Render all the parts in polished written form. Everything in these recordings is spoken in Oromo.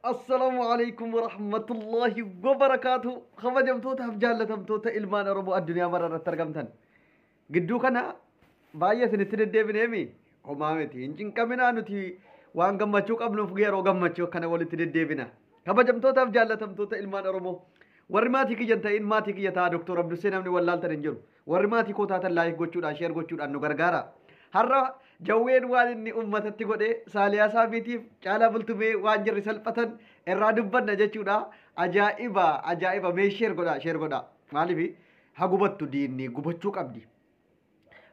Assalamualaikum warahmatullahi wabarakatuh. Kabajamtootaaf jaallatamtoota ilmaan Oromoo addunyaa mararratti argamtan. Gidduu kana baay'ee isinitti deddeebineemi. Homaa miti. Hin cinqaminaa nuti waan gammachuu qabnuuf yeroo gammachuu kana walitti deddeebina. Kabajamtootaaf jaallatamtoota ilmaan Oromoo. Warri maatii kiyyan ta'in maatii kiyya ta'a Dr. Abdusee namni wallaaltan hin jiru. Warri maatii koo taatan laayik gochuudhaan sheer gochuudhaan nu gargaara. Har'a jawween waan inni uummatatti godhe Saaliyaa Saafiitiif caalaa bultumee waan jirri salphatan irraa dubbanna jechuudha. Ajaa'iba mee sheer godha. Maaliif hagubattu diinni gubachuu qabdi.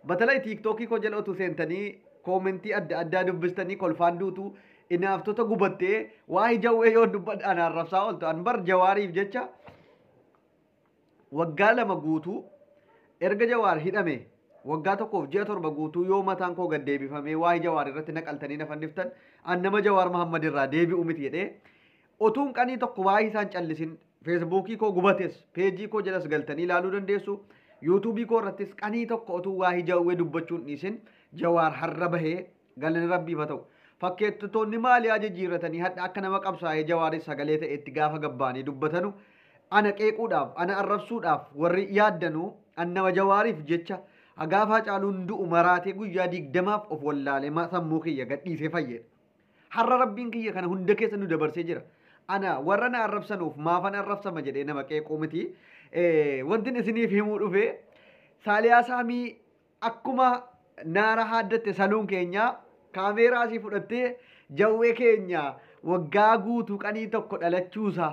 Batalai tiiktookii koo jala otuu seentanii koomentii adda addaa dubbistanii kolfaan duutu inaaftota gubattee waa'ee jawwee yoo dubbadhaan arrabsaa ooltu anbar jawaariif jecha waggaa lama guutuu erga jawaar hidhame waggaa tokkoof ji'a torba guutuu yoo mataan koo gad deebifamee waa'ee jawaar irratti naqaltanii na fanniftan an nama jawaar Mahammad irraa deebi'u miti jedhee otuun qanii tokko waa'ee isaan callisin feesbuukii koo gubates peejii koo jalas galtanii ilaaluu dandeessu yuutuubii koo irrattis qanii tokko otuu waa'ee jawwee dubbachuun dhiisin jawaar har'a bahee galanni rabbiif haa ta'u. Fakkeettitoonni maaliyaa jijjiirratanii hadha akka nama qabsaa'ee jawaaris sagalee ta'etti gaafa gabbaanii dubbatanu ana qeequudhaaf ana arrabsuudhaaf warri yaaddanu an nama jawaariif jecha gaafa caaluun du'u maraatee guyyaa 20 of wallaalee sammuu kiyya gadhiisee fayyada. Har'a rabbiin kiyya kana hunda keessa nu dabarsee jira. Ana warra na arrabsanuuf maafan arrabsama jedhee nama qeequu miti. Wantin isiniif himuu dhufe Saaliyaa Saamii akkuma naara haaddatte saluun keenya kaameeraa asii fudhattee jawwee keenya waggaa guutuu qanii tokko dhalachuusaa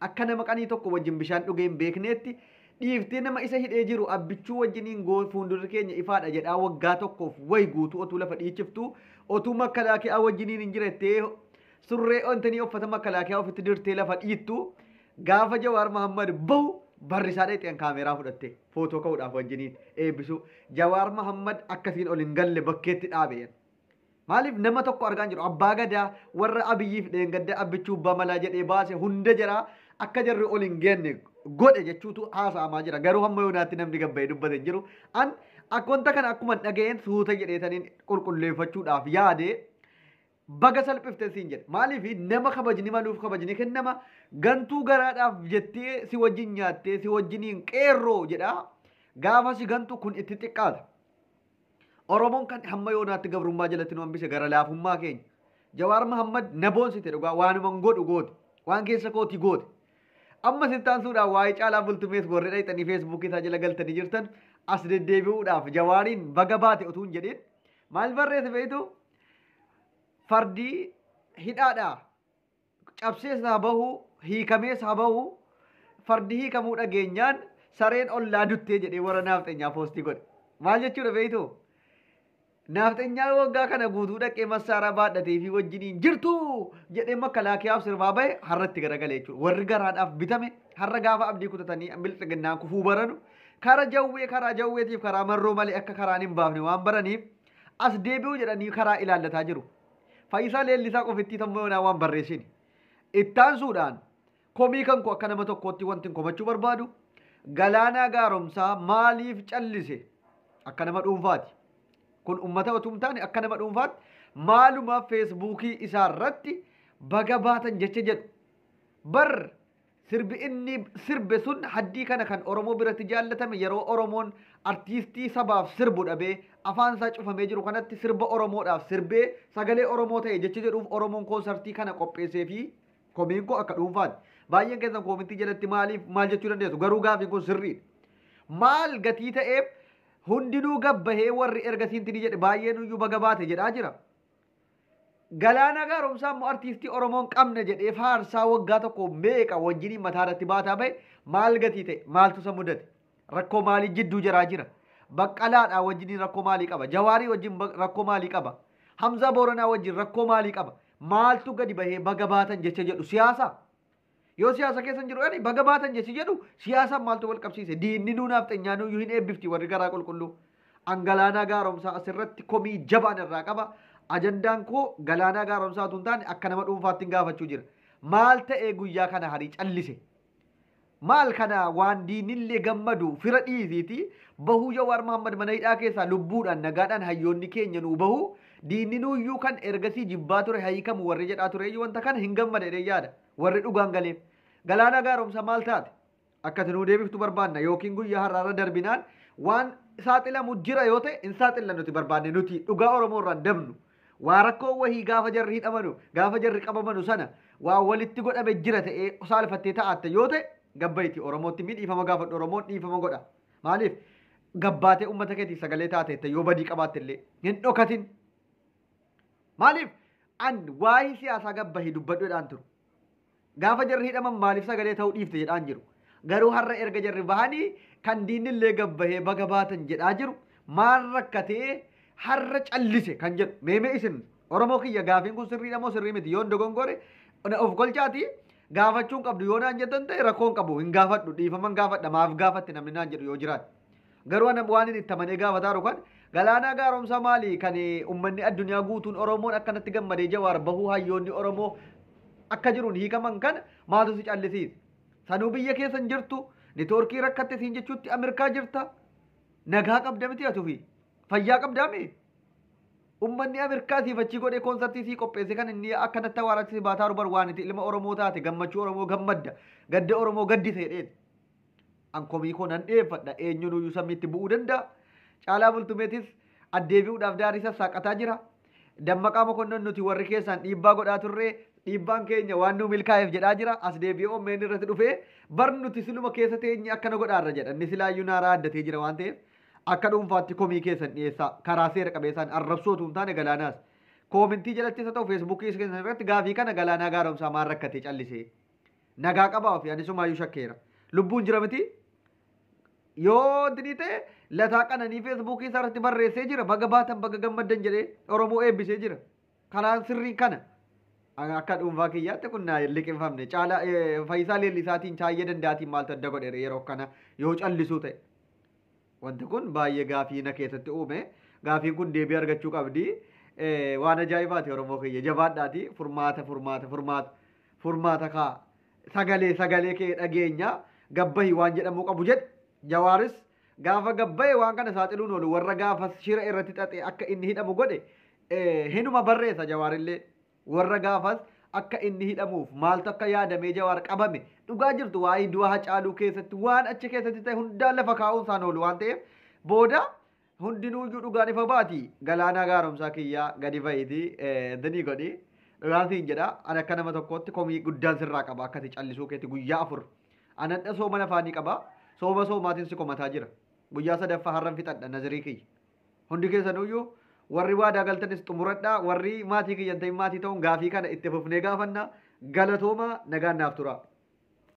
akka nama qanii tokko wajjin bishaan dhugee hin beekneetti dhiiftee nama isa hidhee jiru abbichuu wajjiniin fuuldurri keenya ifaadha jedhaa waggaa tokkoof wayi guutuu otuu lafa dhiichiftu otuu makalaakiyaa wajjiniin hin jirettee surree ontanii uffata makalaakiyaa ofitti dirtee lafa dhiittu gaafa Jawaar Mahammad bahu barrisaa dheexeen kaameeraa fudhatte footoo ka'uudhaaf wajjiniin eebbisu Jawaar Mahammad akkasiin ol hin galle bakkeetti dhaabeen. Maaliif nama tokko argaa jiru abbaa gadaa warra abiyyiif dheengadda abbichuu abbaa malaa jedhee baase hunda jira akka jarri ol hin geenne godhe jechuutu haasa'amaa jira garuu hamma yoonaatti namni gabba'ee dubbate hin jiru an akka wanta kana akkuma dhaga'een suuta jedheetaniin qulqulleeffachuudhaaf yaade baga salphifte siin jedhe maaliif nama kabajni maluuf kabajni kennama gantuu garaadhaaf jettee si wajjin nyaattee si wajjiniin qeerroo jedha gaafa si gantu kun itti xiqqaata. Oromoon kan hamma yoonaatti gabrummaa jalatti nu hambise gara laafummaa keenya. Jawaar Mahammad na boonsite dhugaa waanuma godhu goote waan keessa kooti goote. Amma sittaansuudhaan waa'ee caalaa bultumees warri dhayxanii feesbuukii isaa jala galtanii jirtan as deddeebi'uudhaaf jawaariin baga baate utuu hin jedhin maal barreesse beektu fardii hidhaadhaa cabsees haa bahu hiikamees haa bahu fardii hiikamuu dhageenyaan sareen ollaa duttee jedhee warra naafteenyaa poostii godhe maal jechuudha beektu. Naafteenyaa waggaa kana guutuu dhaqee massaaraa baadhatee fi wajjiniin jirtu jedhee makalaakiyaaf sirbaa bahe harratti garagalee jechuudha. Warri garaadhaaf bitame har'a gaafa abdii kutatanii bilxiginnaan kufuu baranu karaa jawweetiif karaa marroo malee akka karaan hin baafne waan baraniif as deebi'uu jedhanii karaa ilaallataa jiru. Faayisaa leellisaa qofittii tammoo yoonaa waan barreessin. Ittaansuudhaan komii kan koo akka nama tokkootti wanti komachuu barbaadu Galaanaa Gaaromsaa maaliif callise akka nama dhuunfaati. Kun ummata otuu hin taane akka nama dhuunfaatti maaluma feesbuukii isaa irratti baga baatan jecha jedhu bar sirbi inni sirbe sun haddii kana kan Oromoo biratti jaallatame yeroo Oromoon artiistii sabaaf sirbu dhabee afaan isaa cufamee jiru kanatti sirba Oromoodhaaf sirbee sagalee Oromoo ta'e jecha jedhuuf Oromoon koonsartii kana qopheessee fi komiin koo akka dhuunfaatti baay'een keessan koomintii jalatti maal jechuu dandeessu garuu gaafiin kun sirriidha. Maal gatii ta'eef hundinuu gabbahee warri ergasiinti ni jedhe baay'een iyyuu baga baate jedhaa jira. Galaanaa Gaaromsaa immoo artiistii Oromoon qabna jedhee faarsaa waggaa tokko meeqa wajjiniin mataa irratti baataa bahe maal gatii ta'e maaltu isa mudate rakkoo maalii jidduu jiraa jira. Baqqalaadhaa wajjiniin rakkoo maalii qaba Jawaarii wajjin rakkoo maalii qaba Hamzaa Booranaa wajjin rakkoo maalii qaba maaltu gadi bahee baga baatan jecha jedhu siyaasa. Yoo siyaasa keessan jiru ani baga baatan jechi jedhu siyaasaan maaltu wal qabsiise diinni nuu naafteenyaa nuu hin eebbifti warri garaa qulqulluu Galaanaa Gaaromsaa asirratti komii jabaan irraa qaba ajandaan koo Galaanaa Gaaromsaa tun taane akka nama dhuunfaatti gaafachuu jira maal ta'ee guyyaa kana harii callise maal kana waan diinillee gammadu fira dhiisiiti bahuu Jawaar Mahammad mana hidhaa keessaa lubbuudhaan nagaadhaan hayyoonni keenya nuu bahu diinninuyyuu kan ergasii jibbaa ture hayikamu warri jedhaa tureeyyuu wanta kana hin gammadee yaada warri dhugaan galeef galaana gaaromsa maal taate akkati nuu deebiftu barbaanna yookiin guyyaa har'aarra darbinaan waan saaxilamu jira yoo ta'e hin saaxilla nuti barbaanne nuti dhugaa Oromoo irraan dabnu waa rakkoo wahii gaafa jarri hidhamanu gaafa jarri qabamanu sana waa walitti godhame jira ta'ee saalfattee ta'atte yoo ta'e gabbayti Oromootti dhiifama gaafadhu Oromoon dhiifama godha maaliif gabbaatee uummata keetii sagalee taate yoo badii qabaatte illee hin dhokatin maaliif an waa'ee siyaasaa gabbahii dubbadhuudhaan turu gaafa jarri hidhaman maaliif sagalee ta'uu dhiifte jedhaan jiru garuu har'a erga jarri bahanii kan diinillee gabbahee baga baatan jedhaa jiru maal rakkatee har'a callise kan jedhu meemee isin Oromoo kiyya gaafiin kun sirriidha moo sirrii miti yoon dogongore of golchaati gaafachuun qabdu yoo naan jettan ta'e rakkoon qabu hin gaafadhu dhiifaman gaafadha maaf gaafatti namni naan jedhu yoo jiraate garuu waan inni itti amanee gaafataa jiru kan galaanaa gaaromsaa maali kan uummanni addunyaa guutuun Oromoon akkanatti gammadee jawaar bahuu hayyoonni Oromoo akka jiruun hiikaman kana maaltu si callisiisa sanuu biyya keessan jirtu neetwoorkii rakkatte siin jechuutti Ameerikaa jirta nagaa qabda miti atufi fayyaa qabdaami ummanni Ameerikaa siifachii godhee koonsartii sii qopheesse kan inni akkanatti hawaaraatti si baataa rubar waan itti ilma Oromoo taate gammachuu Oromoo gammadda gadda Oromoo gaddi seedheen an komii koo nan dheeffadha eenyuun uyyuu samiitti bu'uu danda'a caalaa bultumeetis addeebi'uudhaaf daarii sassaaqataa jira dammaqaa mokonnon nuti warri keessaan dhiibbaa godhaa turree dhiibbaan keenya waan nu milkaa'eef jedhaa jira as deebi'ee ommeen irratti dhufee bar nuti siluma keessa teenye akkana godhaarra jedha inni silaayyuu naaraa addatee jira waan ta'eef akka dhuunfaatti komii keessan dhiyeessaa karaa seera qabeessaan arrabsootu hin taane galaanaas koomintii jalatti isa ta'u feesbuukii keessan irratti gaafii kana galaanaa gaaromsaa maal rakkatee callisee nagaa qabaa fi ani sumaayyuu shakkeera lubbuun jira miti yoo dinii ta'e lataa qananii feesbuukii isaa irratti barreessee jira baga baatan baga gammaddan jedhee Oromoo eebbisee jira kanaan sirrii kana akka dhuunfaa kiyyaatti kun naa liqinfamne caalaa Faayisaa Leellisaatiin chaayyee danda'atiin maaltu adda godhe yeroo kana yoo callisuu ta'e wanti kun baay'ee gaafii na keessatti uume gaafiin kun deebii argachuu qabdi waan ajaa'ibaati Oromoo kiyya jabaadhaati furmaata kaa sagalee kee dhageenya gabbahii waan jedhamuu qabu jedhe Jawaaris gaafa gabbahee waan kana saaxiluun oolu warra gaafa shira irratti xaxee akka inni hidhamu godhe hinuma barreessa Jawaarillee warra gaafas akka inni hidhamuuf maaltu akka yaadamee Jawaar qabame dhugaa jirtu waa'ee du'a Hacaaluu keessatti waan achi keessatti ta'e hundaan lafa kaa'uun isaan oolu waan ta'eef booda hundinuuyyuu dhugaan ifa baati galaanaa gaaromsaa kiyyaa gadi ba'iiti danii godhi dhugaan siin jedha ani akka nama tokkotti komii guddaan sirraa qaba akkati callisuu keetti guyyaa 4 anadha sooma afaanii qaba soomaatiin si komataa jira guyyaa 3ffaa har'an fixadha nazirii kiyya hundi keessanuyyuu warri waadaa galtanis xumuradhaa warri maatii kiyyan ta'in maatii ta'uun gaafii kana itti fufnee gaafanna galatooma nagaan naaf tura.